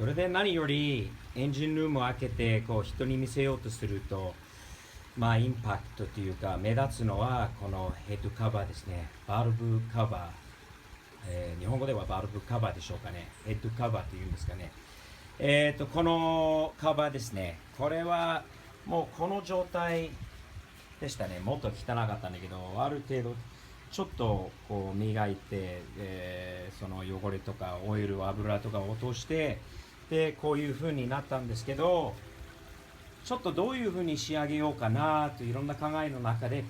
それで何よりエンジンルームを開けてこう人に見せようとすると、インパクトというか目立つのはこのヘッドカバーですね。バルブカバー、日本語ではバルブカバーでしょうかね。ヘッドカバーというんですかね。このカバーですね。これはもうこの状態でしたね。もっと汚かったんだけど、ある程度ちょっとこう磨いて、その汚れとかオイル、油とかを落として、でこういう風になったんですけど、ちょっとどういう風に仕上げようかなといろんな考えの中で、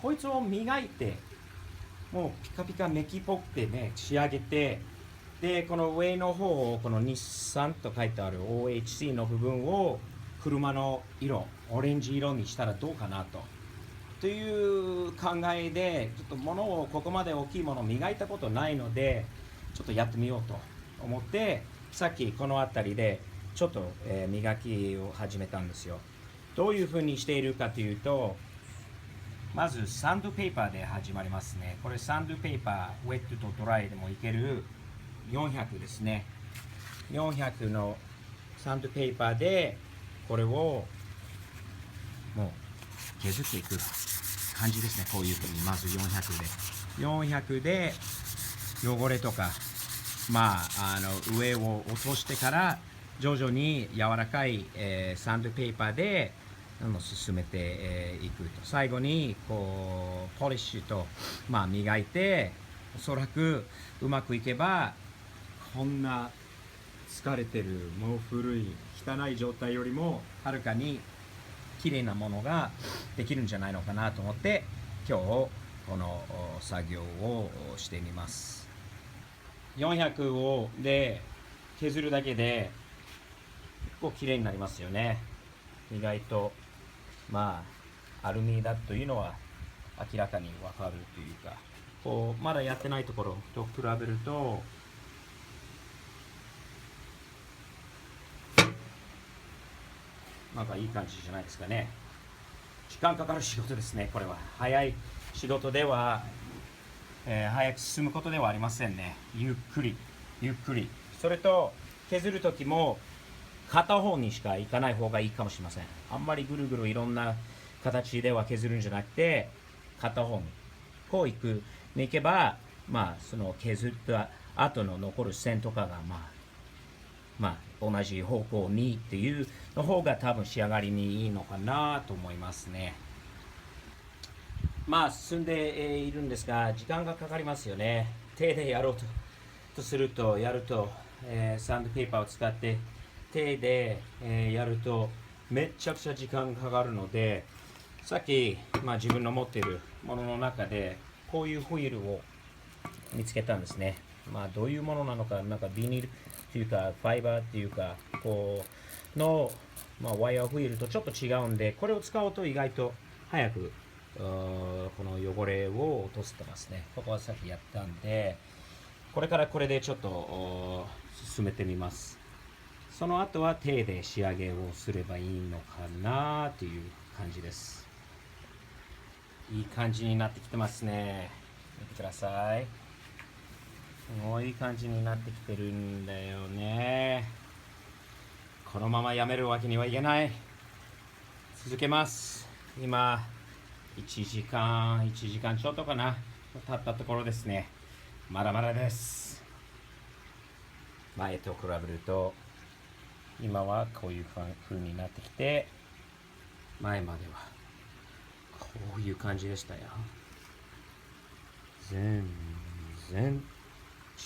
こいつを磨いて、もうピカピカメキっぽくてね仕上げて、でこの上の方をこの日産と書いてある OHC の部分を車の色オレンジ色にしたらどうかなという考えで、ちょっと物をここまで大きいものを磨いたことないので、ちょっとやってみようと思って、さっきこの辺りでちょっと、磨きを始めたんですよ。どういうふうにしているかというと、まずサンドペーパーで始まりますね。これサンドペーパーウェットとドライでもいける400ですね。400のサンドペーパーでこれをもう削っていく感じですね。こういうふうにまず400で汚れとか上を落としてから徐々に柔らかい、サンドペーパーで進めていくと、最後にこうポリッシュと、磨いて、おそらくうまくいけばこんな疲れてるもう古い汚い状態よりもはるかに綺麗なものができるんじゃないのかなと思って、今日この作業をしてみます。400をで削るだけで結構綺麗になりますよね。意外とアルミだというのは明らかにわかるというか、こうまだやってないところと比べるとなんかいい感じじゃないですかね。時間かかる仕事ですね。これは早い仕事では、早く進むことではありませんね。ゆっくりそれと削る時も片方にしかいかない方がいいかもしれません。あんまりぐるぐるいろんな形では削るんじゃなくて、片方にこういけば、その削った後の残る線とかが同じ方向にっていうの方が多分仕上がりにいいのかなと思いますね。進んでいるんですが、時間がかかりますよね。手でやろうとすると、サンドペーパーを使って手で、やるとめちゃくちゃ時間かかるので、さっき、自分の持っているものの中でこういうホイールを見つけたんですね。どういうものなのか、なんかビニールっていうかファイバーっていうかこうの、ワイヤーホイールとちょっと違うんで、これを使うと意外と早くこの汚れを落とせてますね。ここはさっきやったんで、これからこれでちょっと進めてみます。その後は手で仕上げをすればいいのかなという感じです。いい感じになってきてますね。見てください。すごいいい感じになってきてるんだよね。このままやめるわけにはいけない。続けます。今1時間ちょっとかな経ったところですね。まだまだです。前と比べると今はこういう風になってきて、前まではこういう感じでしたよ。全然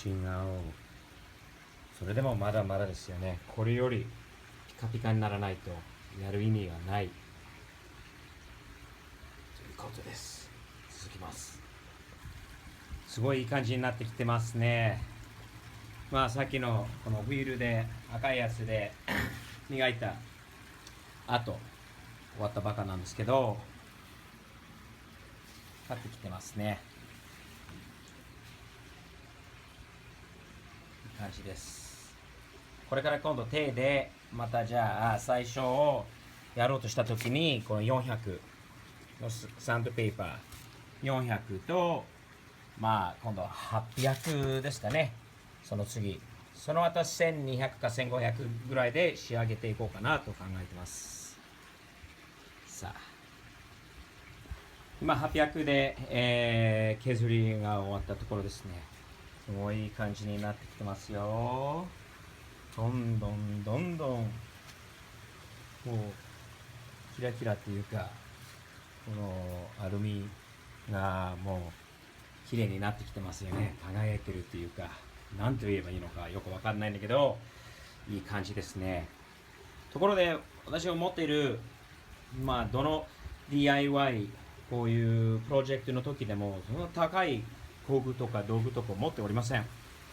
違う。それでもまだまだですよね。これよりピカピカにならないとやる意味がないということです。続きます。すごいいい感じになってきてますね。さっきのこのホイールで赤いやつで磨いた後終わったばかなんですけど、立ってきてますね。いい感じです。これから今度手でまたじゃあ最初をやろうとした時に、この400のサンドペーパー400と今度は800ですかね。その次その後1200か1500ぐらいで仕上げていこうかなと考えてます。さあ今800で、削りが終わったところですね。すごいいい感じになってきてますよ。どんどんどんどんもうキラキラっていうか、このアルミがもう綺麗になってきてますよね。輝いてるっていうか、何と言えばいいのかよくわかんないんだけど、いい感じですね。ところで私が持っている、どの DIY こういうプロジェクトの時でもその高い工具とか道具とか持っておりません。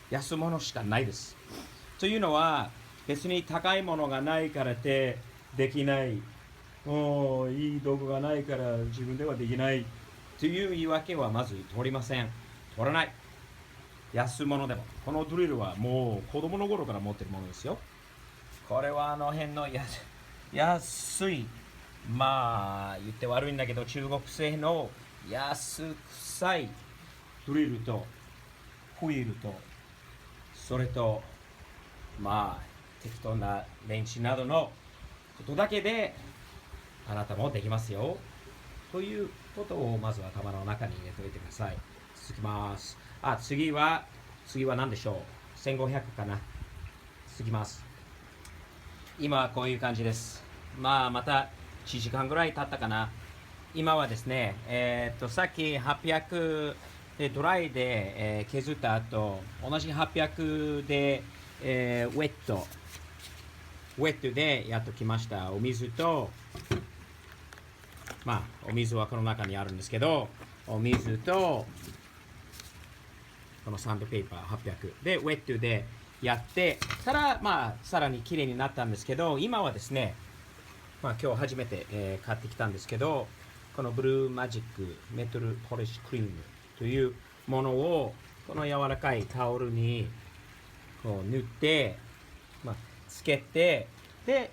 安物しかないです。というのは別に高いものがないからってできない、もういい道具がないから自分ではできないという言い訳はまず通りません。通らない。安物でもこのドリルはもう子供の頃から持ってるものですよ。これはあの辺の安い、言って悪いんだけど中国製の安臭いドリルとホイールと、それと適当なレンチなどのことだけであなたもできますよということをまずは頭の中に入れておいてください。続きます。次は何でしょう。1500かな。続きます。今はこういう感じです。また1時間ぐらい経ったかな。今はですね、さっき800でドライで、削った後、同じ800で、ウェットでやっときました。お水と、お水はこの中にあるんですけど、お水とこのサンドペーパー800でウェットでやってたら、さらに綺麗になったんですけど、今はですね、今日初めて、買ってきたんですけど、このブルーマジックメタルポリッシュクリームというものをこの柔らかいタオルにこう塗って、つけて、で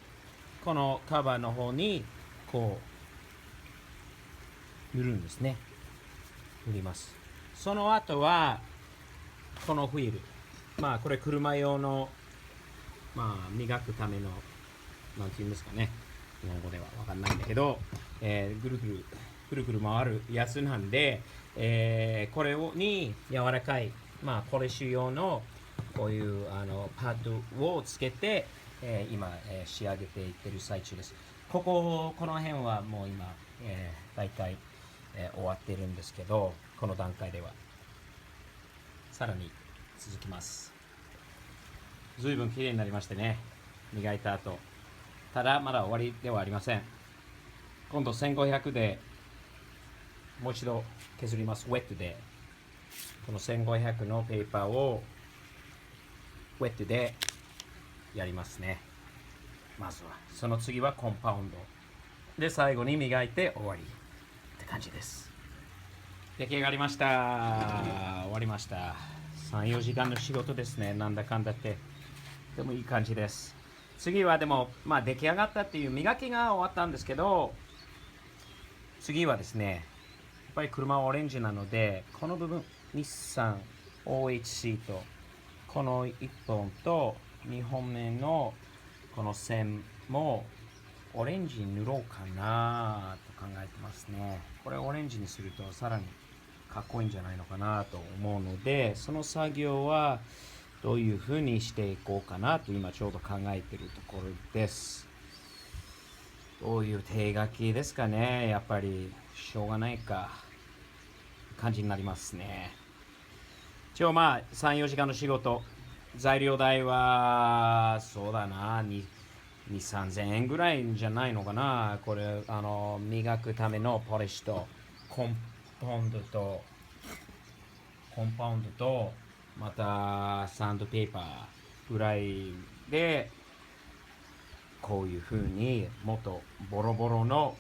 このカバーの方にこう塗るんですね。塗ります。その後はこのホイール、これ車用の磨くためのなんて言うんですかね、日本語では分かんないんだけど、ぐるぐる回るやつなんで、これに柔らかい、ポリッシュ用のこういうパッドをつけて、今、仕上げていってる最中です。この辺はもう今、大体、終わってるんですけど、この段階ではさらに続きます。ずいぶん綺麗になりましてね、磨いた後。ただまだ終わりではありません。今度1500でもう一度削ります。ウェットでこの1500のペーパーをウェットでやりますね。まずはその次はコンパウンドで最後に磨いて終わりって感じです。出来上がりました。終わりました。3、4時間の仕事ですね。なんだかんだって。でもいい感じです。次はでも、出来上がったっていう磨きが終わったんですけど、次はですね、やっぱり車はオレンジなので、この部分、日産 OHC と、この1本と2本目のこの線もオレンジに塗ろうかなと考えてますね。これオレンジにするとさらにかっこいいんじゃないのかなと思うので、その作業はどういう風にしていこうかなと今ちょうど考えているところです。どういう手書きですかね。やっぱりしょうがないか感じになりますね。一応3、4時間の仕事、材料代はそうだな、2、3000円ぐらいじゃないのかな。これ磨くためのポリッシュとコンパウンドとまたサンドペーパーぐらいで、こういう風にもっとボロボロの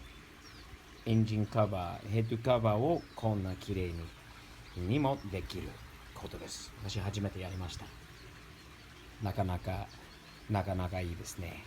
エンジンカバー、ヘッドカバーをこんな綺麗にもできることです。私初めてやりました。なかなかいいですね。